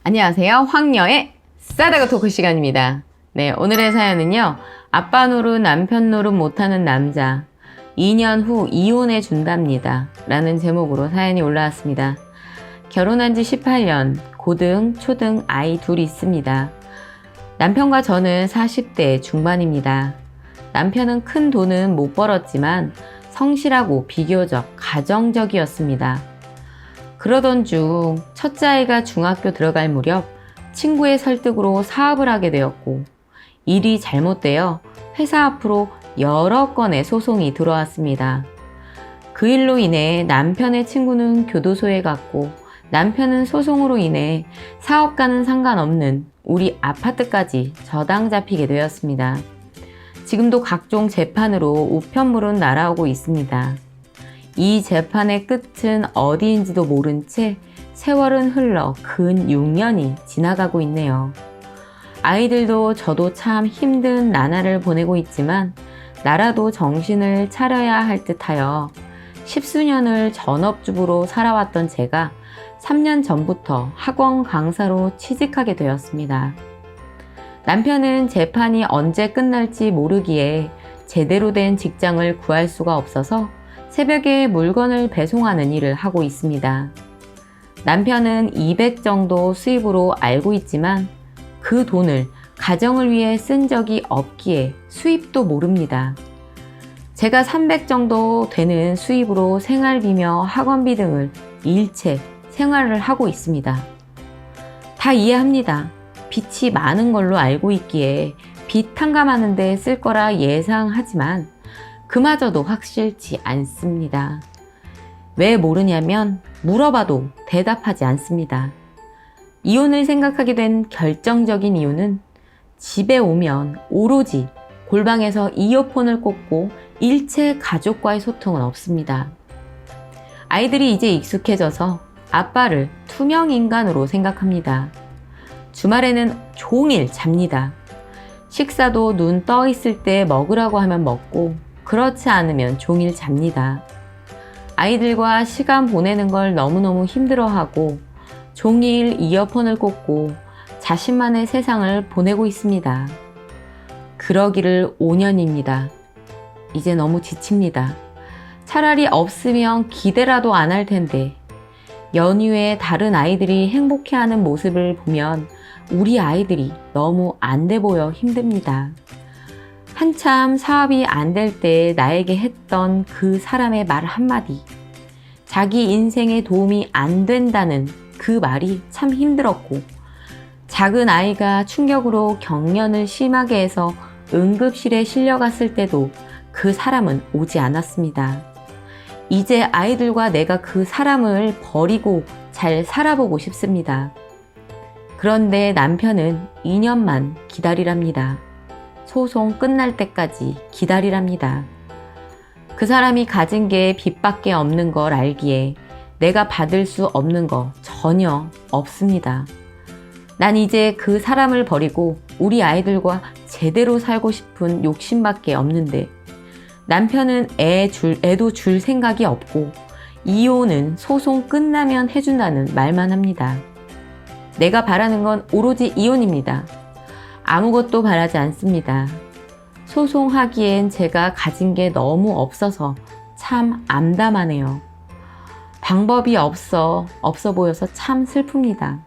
안녕하세요. 황녀의 싸다가 토크 시간입니다. 네, 오늘의 사연은요. 아빠 노릇 남편 노릇 못하는 남자 2년 후 이혼해 준답니다 라는 제목으로 사연이 올라왔습니다. 결혼한 지 18년, 고등, 초등 아이 둘이 있습니다. 남편과 저는 40대 중반입니다. 남편은 큰 돈은 못 벌었지만 성실하고 비교적 가정적이었습니다. 그러던 중 첫째 아이가 중학교 들어갈 무렵 친구의 설득으로 사업을 하게 되었고, 일이 잘못되어 회사 앞으로 여러 건의 소송이 들어왔습니다. 그 일로 인해 남편의 친구는 교도소에 갔고, 남편은 소송으로 인해 사업과는 상관없는 우리 아파트까지 저당 잡히게 되었습니다. 지금도 각종 재판으로 우편물은 날아오고 있습니다. 이 재판의 끝은 어디인지도 모른 채 세월은 흘러 근 6년이 지나가고 있네요. 아이들도 저도 참 힘든 나날을 보내고 있지만 나라도 정신을 차려야 할 듯하여 십수년을 전업주부로 살아왔던 제가 3년 전부터 학원 강사로 취직하게 되었습니다. 남편은 재판이 언제 끝날지 모르기에 제대로 된 직장을 구할 수가 없어서 새벽에 물건을 배송하는 일을 하고 있습니다. 남편은 200 정도 수입으로 알고 있지만 그 돈을 가정을 위해 쓴 적이 없기에 수입도 모릅니다. 제가 300 정도 되는 수입으로 생활비며 학원비 등을 일체 생활을 하고 있습니다. 다 이해합니다. 빚이 많은 걸로 알고 있기에 빚 탕감하는 데 쓸 거라 예상하지만 그마저도 확실치 않습니다. 왜 모르냐면 물어봐도 대답하지 않습니다. 이혼을 생각하게 된 결정적인 이유는 집에 오면 오로지 골방에서 이어폰을 꽂고 일체 가족과의 소통은 없습니다. 아이들이 이제 익숙해져서 아빠를 투명 인간으로 생각합니다. 주말에는 종일 잡니다. 식사도 눈 떠 있을 때 먹으라고 하면 먹고 그렇지 않으면 종일 잡니다. 아이들과 시간 보내는 걸 너무너무 힘들어하고 종일 이어폰을 꽂고 자신만의 세상을 보내고 있습니다. 그러기를 5년입니다. 이제 너무 지칩니다. 차라리 없으면 기대라도 안 할 텐데 연휴에 다른 아이들이 행복해하는 모습을 보면 우리 아이들이 너무 안 돼 보여 힘듭니다. 한참 사업이 안 될 때 나에게 했던 그 사람의 말 한마디, 자기 인생에 도움이 안 된다는 그 말이 참 힘들었고, 작은 아이가 충격으로 경련을 심하게 해서 응급실에 실려갔을 때도 그 사람은 오지 않았습니다. 이제 아이들과 내가 그 사람을 버리고 잘 살아보고 싶습니다. 그런데 남편은 2년만 기다리랍니다. 소송 끝날 때까지 기다리랍니다. 그 사람이 가진 게 빚밖에 없는 걸 알기에 내가 받을 수 없는 거 전혀 없습니다. 난 이제 그 사람을 버리고 우리 아이들과 제대로 살고 싶은 욕심밖에 없는데 남편은 애도 줄 생각이 없고 이혼은 소송 끝나면 해준다는 말만 합니다. 내가 바라는 건 오로지 이혼입니다. 아무것도 바라지 않습니다. 소송하기엔 제가 가진 게 너무 없어서 참 암담하네요. 방법이 없어 보여서 참 슬픕니다.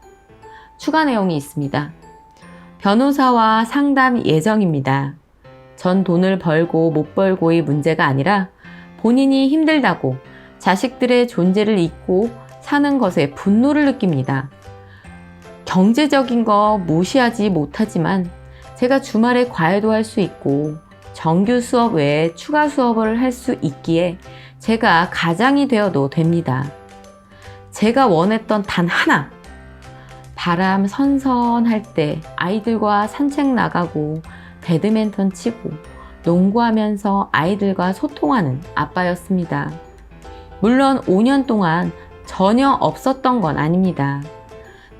추가 내용이 있습니다. 변호사와 상담 예정입니다. 전 돈을 벌고 못 벌고의 문제가 아니라 본인이 힘들다고 자식들의 존재를 잊고 사는 것에 분노를 느낍니다. 경제적인 거 무시하지 못하지만 제가 주말에 과외도 할 수 있고 정규 수업 외에 추가 수업을 할 수 있기에 제가 가장이 되어도 됩니다. 제가 원했던 단 하나, 바람 선선할 때 아이들과 산책 나가고 배드민턴 치고 농구하면서 아이들과 소통하는 아빠였습니다. 물론 5년 동안 전혀 없었던 건 아닙니다.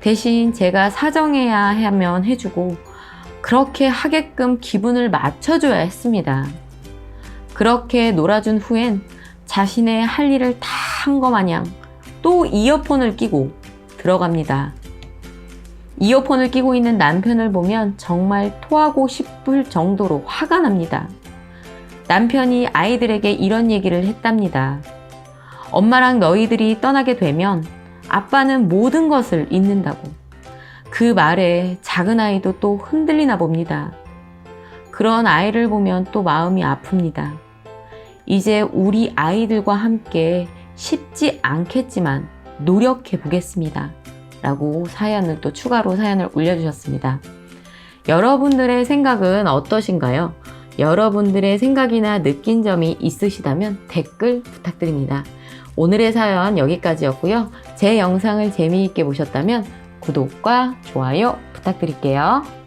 대신 제가 사정해야 하면 해주고 그렇게 하게끔 기분을 맞춰줘야 했습니다. 그렇게 놀아준 후엔 자신의 할 일을 다 한 것 마냥 또 이어폰을 끼고 들어갑니다. 이어폰을 끼고 있는 남편을 보면 정말 토하고 싶을 정도로 화가 납니다. 남편이 아이들에게 이런 얘기를 했답니다. 엄마랑 너희들이 떠나게 되면 아빠는 모든 것을 잊는다고. 그 말에 작은 아이도 또 흔들리나 봅니다. 그런 아이를 보면 또 마음이 아픕니다. 이제 우리 아이들과 함께 쉽지 않겠지만 노력해 보겠습니다. 라고 사연을 또 추가로 사연을 올려주셨습니다. 여러분들의 생각은 어떠신가요? 여러분들의 생각이나 느낀 점이 있으시다면 댓글 부탁드립니다. 오늘의 사연 여기까지였고요. 제 영상을 재미있게 보셨다면 구독과 좋아요 부탁드릴게요.